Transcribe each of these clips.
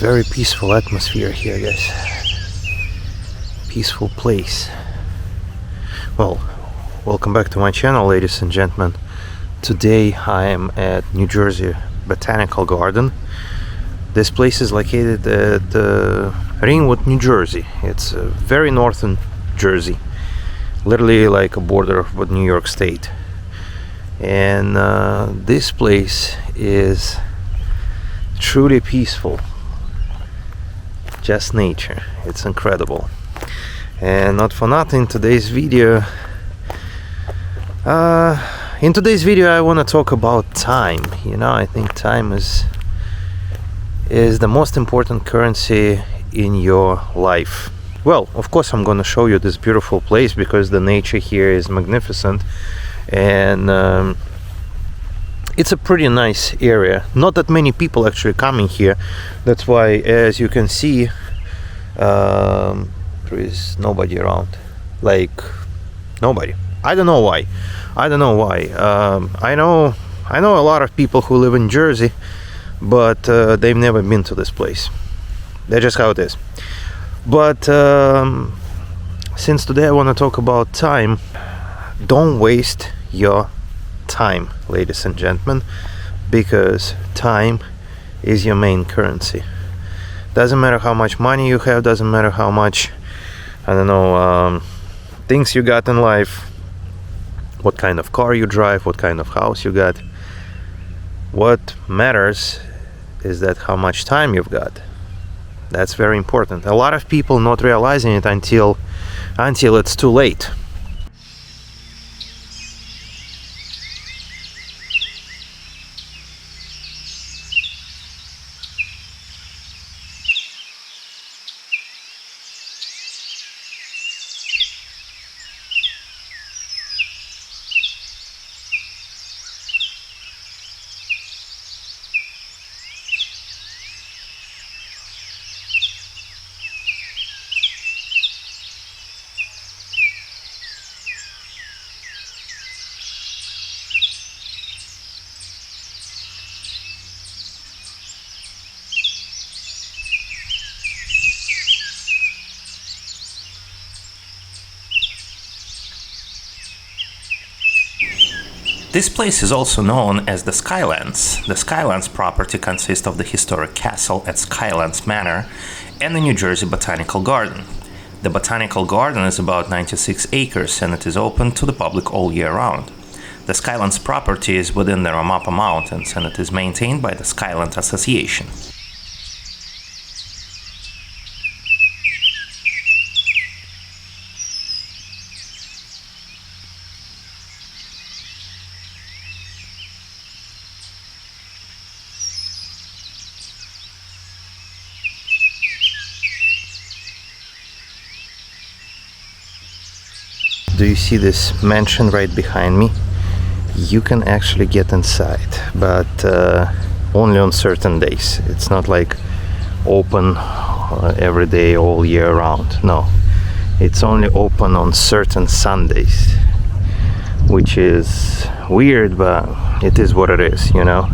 very peaceful atmosphere here, guys. Peaceful place. Well, welcome back to my channel, ladies and gentlemen. Today I am at New Jersey Botanical Garden. This place is located at Ringwood, New Jersey. It's very northern Jersey, literally like a border with New York State. And this place is truly peaceful. Just nature. It's incredible. And not for nothing, today's video in today's video I want to talk about time. You know, I think time is the most important currency in your life. Well, of course I'm going to show you this beautiful place because the nature here is magnificent, and it's a pretty nice area. Not that many people actually coming here. That's why, as you can see, there is nobody around. Like, nobody. I don't know why. I know a lot of people who live in Jersey, but they've never been to this place. That's just how it is. But since today I want to talk about time, don't waste your time, ladies and gentlemen, because time is your main currency. Doesn't matter how much money you have, doesn't matter how much, I don't know, things you got in life, what kind of car you drive, what kind of house you got. What matters is that how much time you've got. That's very important. A lot of people not realizing it until it's too late. This place is also known as the Skylands. The Skylands property consists of the historic castle at Skylands Manor and the New Jersey Botanical Garden. The Botanical Garden is about 96 acres and it is open to the public all year round. The Skylands property is within the Ramapa Mountains and it is maintained by the Skylands Association. Do you see this mansion right behind me? You can actually get inside, but only on certain days. It's not like open every day all year round. No, it's only open on certain Sundays, which is weird, but it is what it is, you know.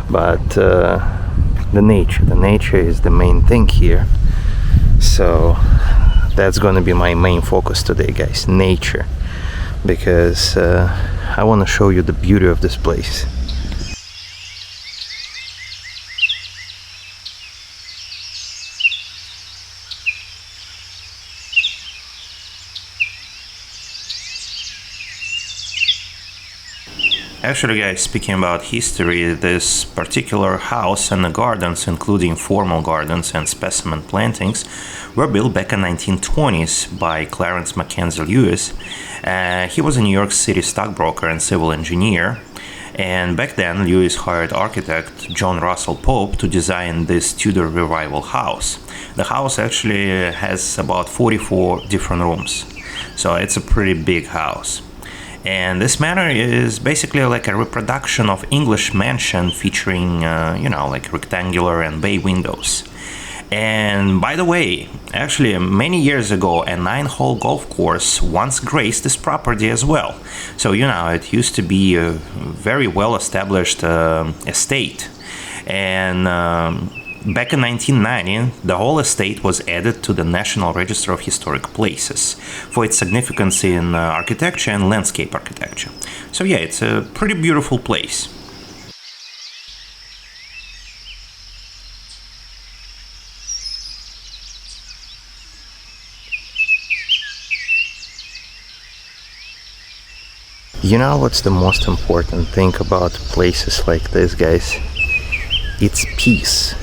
But the nature is the main thing here. So that's going to be my main focus today, guys. Nature. Because I want to show you the beauty of this place. Actually, guys, speaking about history, this particular house and the gardens, including formal gardens and specimen plantings, were built back in 1920s by Clarence Mackenzie Lewis. He was a New York City stockbroker and civil engineer, and back then Lewis hired architect John Russell Pope to design this Tudor Revival house. The house actually has about 44 different rooms, so it's a pretty big house. And this manor is basically like a reproduction of English mansion featuring, like rectangular and bay windows. And by the way, actually many years ago, a 9-hole golf course once graced this property as well. So, it used to be a very well-established estate. And Back in 1990, the whole estate was added to the National Register of Historic Places for its significance in architecture and landscape architecture. So yeah, it's a pretty beautiful place. You know what's the most important thing about places like this, guys? It's peace.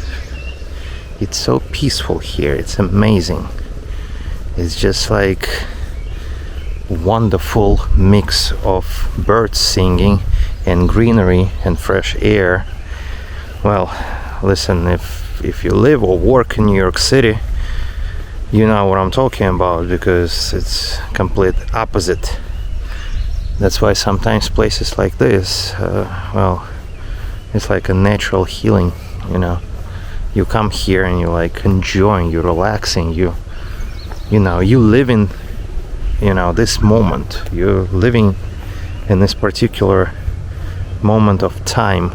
It's so peaceful here. It's amazing. It's just like wonderful mix of birds singing and greenery and fresh air. Well, listen, if you live or work in New York City, you know what I'm talking about, because it's complete opposite. That's why sometimes places like this, well, it's like a natural healing, you know. You come here and you're like enjoying, you're relaxing, you know, you live in, you know, this moment. You're living in this particular moment of time.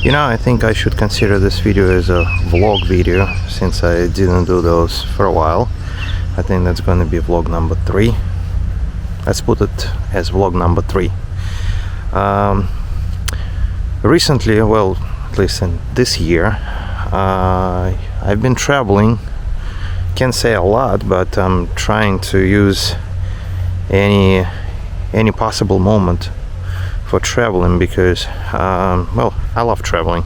You know, I think I should consider this video as a vlog video, since I didn't do those for a while. I think that's going to be vlog number 3. Let's put it as vlog number 3. Recently, well, at least in this year, I've been traveling. Can't say a lot, but I'm trying to use any possible moment for traveling, because well, I love traveling.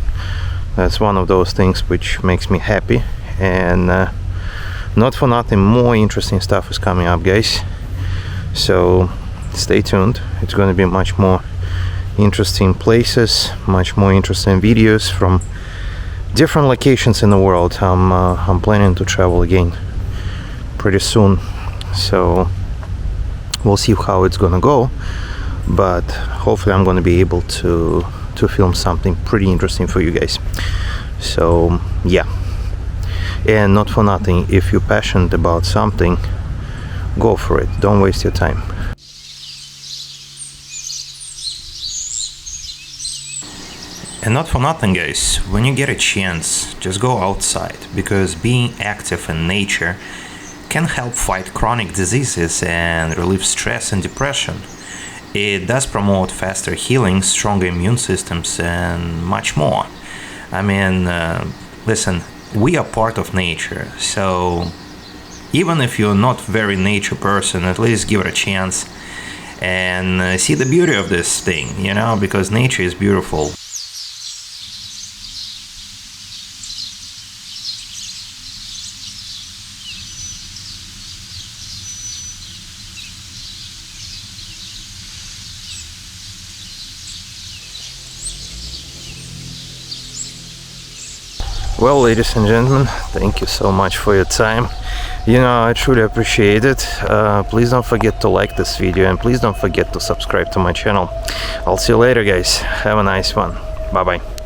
That's one of those things which makes me happy, and not for nothing, more interesting stuff is coming up, guys, so stay tuned. It's going to be much more interesting places, much more interesting videos from different locations in the world. I'm planning to travel again pretty soon, so we'll see how it's gonna go, but hopefully I'm gonna be able to film something pretty interesting for you guys. So yeah, and not for nothing, if you're passionate about something, go for it. Don't waste your time. And not for nothing, guys, when you get a chance, just go outside, because being active in nature can help fight chronic diseases and relieve stress and depression. It does promote faster healing, stronger immune systems, and much more. I mean, listen, we are part of nature, so even if you're not very nature person, at least give it a chance and see the beauty of this thing, you know, because nature is beautiful. Well, ladies and gentlemen, thank you so much for your time. You know, I truly appreciate it. Please don't forget to like this video, and please don't forget to subscribe to my channel. I'll see you later, guys. Have a nice one. Bye bye.